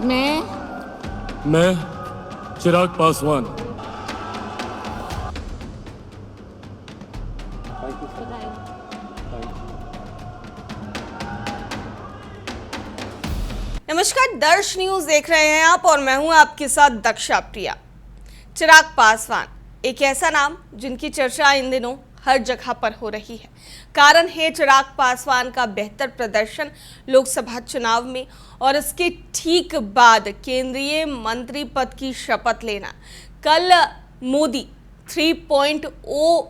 मैं चिराग पासवान। नमस्कार, दर्श न्यूज देख रहे हैं आप और मैं हूं आपके साथ दक्षा प्रिया। चिराग पासवान एक ऐसा नाम जिनकी चर्चा इन दिनों हर जगह पर हो रही है। कारण है चिराग पासवान का बेहतर प्रदर्शन लोकसभा चुनाव में और इसके ठीक बाद केंद्रीय मंत्री पद की शपथ लेना। कल मोदी 3.0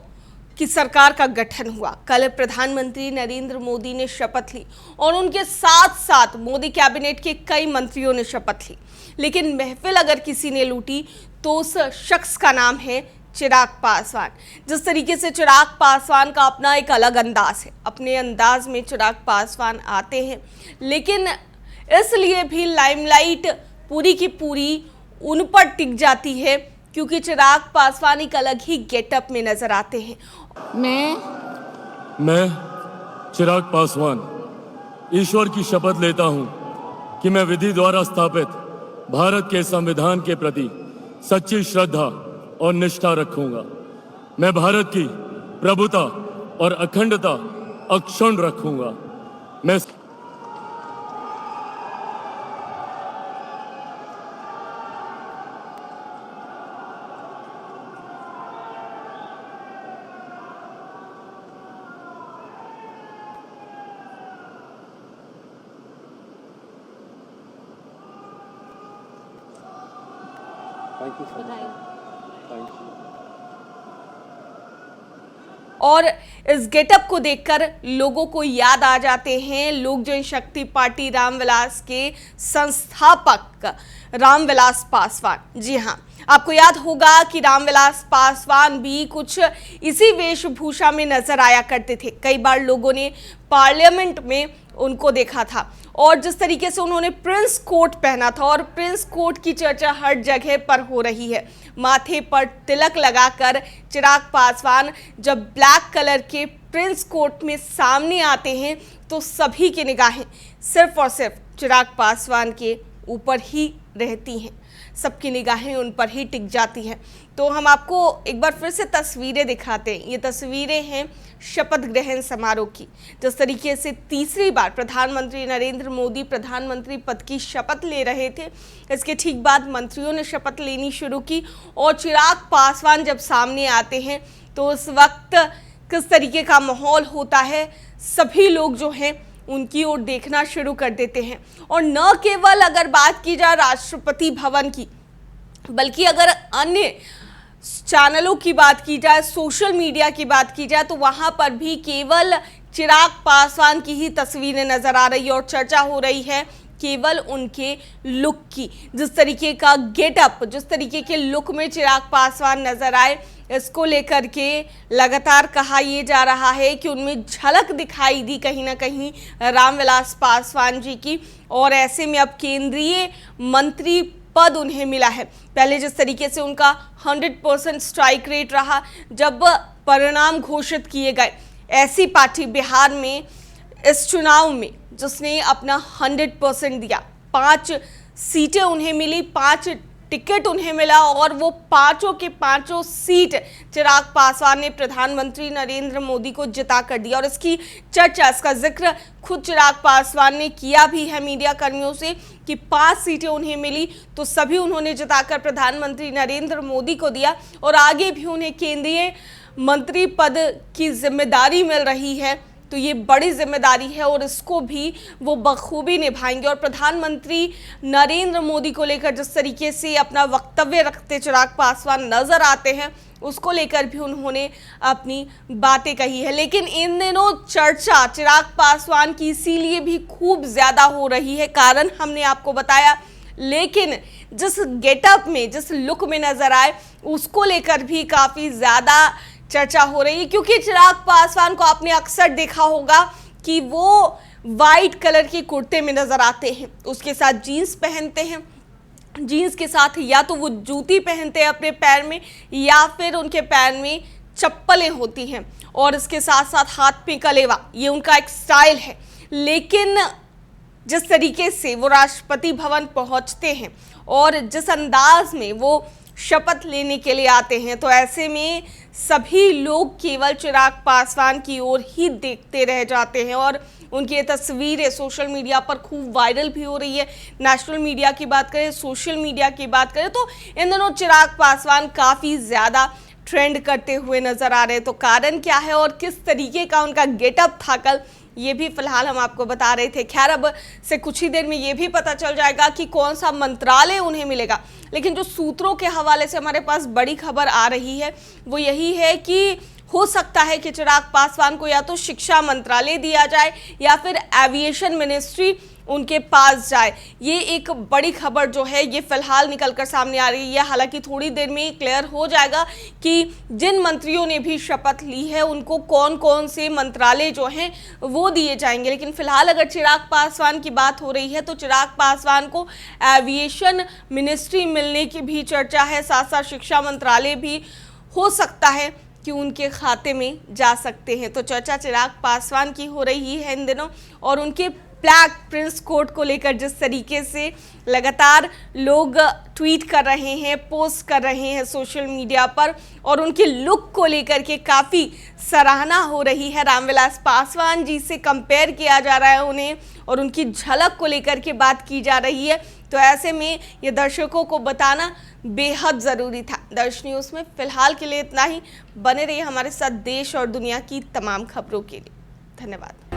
की सरकार का गठन हुआ। कल प्रधानमंत्री नरेंद्र मोदी ने शपथ ली और उनके साथ साथ मोदी कैबिनेट के कई मंत्रियों ने शपथ ली। लेकिन महफिल अगर किसी ने लूटी तो उस शख्स का नाम है चिराग पासवान। जिस तरीके से चिराग पासवान का अपना एक अलग अंदाज है, अपने अंदाज में चिराग पासवान आते हैं, लेकिन इसलिए भी लाइमलाइट पूरी की पूरी उन पर टिक जाती है क्योंकि चिराग पासवान एक अलग ही गेटअप में नजर आते हैं। मैं चिराग पासवान ईश्वर की शपथ लेता हूं कि मैं विधि द्वारा स्थापित भारत के संविधान के प्रति सच्ची श्रद्धा और निष्ठा रखूंगा। मैं भारत की प्रभुता और अखंडता अक्षुण्ण रखूंगा। मैं और इस गेटअप को देखकर लोगों को याद आ जाते हैं लोक जनशक्ति पार्टी रामविलास के संस्थापक रामविलास पासवान। जी हाँ, आपको याद होगा कि रामविलास पासवान भी कुछ इसी वेशभूषा में नजर आया करते थे। कई बार लोगों ने पार्लियामेंट में उनको देखा था और जिस तरीके से उन्होंने प्रिंस कोट पहना था और प्रिंस कोट की चर्चा हर जगह पर हो रही है। माथे पर तिलक लगाकर चिराग पासवान जब ब्लैक कलर के प्रिंस कोट में सामने आते हैं तो सभी की निगाहें सिर्फ और सिर्फ चिराग पासवान के ऊपर ही रहती हैं, सबकी निगाहें उन पर ही टिक जाती हैं। तो हम आपको एक बार फिर से तस्वीरें दिखाते हैं। ये तस्वीरें हैं शपथ ग्रहण समारोह की। जिस तरीके से तीसरी बार प्रधानमंत्री नरेंद्र मोदी प्रधानमंत्री पद की शपथ ले रहे थे, इसके ठीक बाद मंत्रियों ने शपथ लेनी शुरू की और चिराग पासवान जब सामने आते हैं तो उस वक्त किस तरीके का माहौल होता है, सभी लोग जो हैं उनकी ओर देखना शुरू कर देते हैं। और न केवल अगर बात की जाए राष्ट्रपति भवन की, बल्कि अगर अन्य चैनलों की बात की जाए, सोशल मीडिया की बात की जाए, तो वहां पर भी केवल चिराग पासवान की ही तस्वीरें नजर आ रही है और चर्चा हो रही है केवल उनके लुक की। जिस तरीके का गेटअप, जिस तरीके के लुक में चिराग पासवान नजर आए, इसको लेकर के लगातार कहा यह जा रहा है कि उनमें झलक दिखाई दी कहीं ना कहीं रामविलास पासवान जी की। और ऐसे में अब केंद्रीय मंत्री पद उन्हें मिला है। पहले जिस तरीके से उनका 100% स्ट्राइक रेट रहा जब परिणाम घोषित किए गए, ऐसी पार्टी बिहार में इस चुनाव में जिसने अपना 100% दिया, 5 सीटें उन्हें मिली, 5 टिकट उन्हें मिला और वो पांचों के पांचों सीट चिराग पासवान ने प्रधानमंत्री नरेंद्र मोदी को जिता कर दिया। और इसकी चर्चा, इसका जिक्र खुद चिराग पासवान ने किया भी है मीडिया कर्मियों से कि 5 सीटें उन्हें मिली तो सभी उन्होंने जिताकर प्रधानमंत्री नरेंद्र मोदी को दिया और आगे भी उन्हें केंद्रीय मंत्री पद की जिम्मेदारी मिल रही है। तो ये बड़ी जिम्मेदारी है और इसको भी वो बखूबी निभाएंगे। और प्रधानमंत्री नरेंद्र मोदी को लेकर जिस तरीके से अपना वक्तव्य रखते चिराग पासवान नजर आते हैं, उसको लेकर भी उन्होंने अपनी बातें कही है। लेकिन इन दिनों चर्चा चिराग पासवान की इसीलिए भी खूब ज्यादा हो रही है, कारण हमने आपको बताया। लेकिन जिस गेटअप में, जिस लुक में नजर आए, उसको लेकर भी काफी ज्यादा चर्चा हो रही है क्योंकि चिराग पासवान को आपने अक्सर देखा होगा कि वो वाइट कलर के कुर्ते में नजर आते हैं, उसके साथ जीन्स पहनते हैं, जीन्स के साथ या तो वो जूती पहनते हैं अपने पैर में या फिर उनके पैर में चप्पलें होती हैं और इसके साथ साथ हाथ में कलेवा, ये उनका एक स्टाइल है। लेकिन जिस तरीके से वो राष्ट्रपति भवन पहुंचते हैं और जिस अंदाज में वो शपथ लेने के लिए आते हैं, तो ऐसे में सभी लोग केवल चिराग पासवान की ओर ही देखते रह जाते हैं और उनकी ये तस्वीरें सोशल मीडिया पर खूब वायरल भी हो रही है। नेशनल मीडिया की बात करें, सोशल मीडिया की बात करें, तो इन दिनों चिराग पासवान काफ़ी ज़्यादा ट्रेंड करते हुए नजर आ रहे हैं। तो कारण क्या है और किस तरीके का उनका गेटअप था कल, ये भी फिलहाल हम आपको बता रहे थे। खैर, अब से कुछ ही देर में ये भी पता चल जाएगा कि कौन सा मंत्रालय उन्हें मिलेगा। लेकिन जो सूत्रों के हवाले से हमारे पास बड़ी खबर आ रही है वो यही है कि हो सकता है कि चिराग पासवान को या तो शिक्षा मंत्रालय दिया जाए या फिर एविएशन मिनिस्ट्री उनके पास जाए। ये एक बड़ी खबर जो है ये फिलहाल निकलकर सामने आ रही है। हालांकि थोड़ी देर में क्लियर हो जाएगा कि जिन मंत्रियों ने भी शपथ ली है उनको कौन कौन से मंत्रालय जो हैं वो दिए जाएंगे। लेकिन फिलहाल अगर चिराग पासवान की बात हो रही है तो चिराग पासवान को एविएशन मिनिस्ट्री मिलने की भी चर्चा है। साथ साथ शिक्षा मंत्रालय भी हो सकता है कि उनके खाते में जा सकते हैं। तो चर्चा चिराग पासवान की हो रही है इन दिनों और उनके ब्लैक प्रिंस कोट को लेकर जिस तरीके से लगातार लोग ट्वीट कर रहे हैं, पोस्ट कर रहे हैं सोशल मीडिया पर और उनके लुक को लेकर के काफ़ी सराहना हो रही है। रामविलास पासवान जी से कंपेयर किया जा रहा है उन्हें और उनकी झलक को लेकर के बात की जा रही है। तो ऐसे में ये दर्शकों को बताना बेहद ज़रूरी था। दर्श न्यूज़ में फिलहाल के लिए इतना ही। बने रहिए हमारे साथ देश और दुनिया की तमाम खबरों के लिए। धन्यवाद।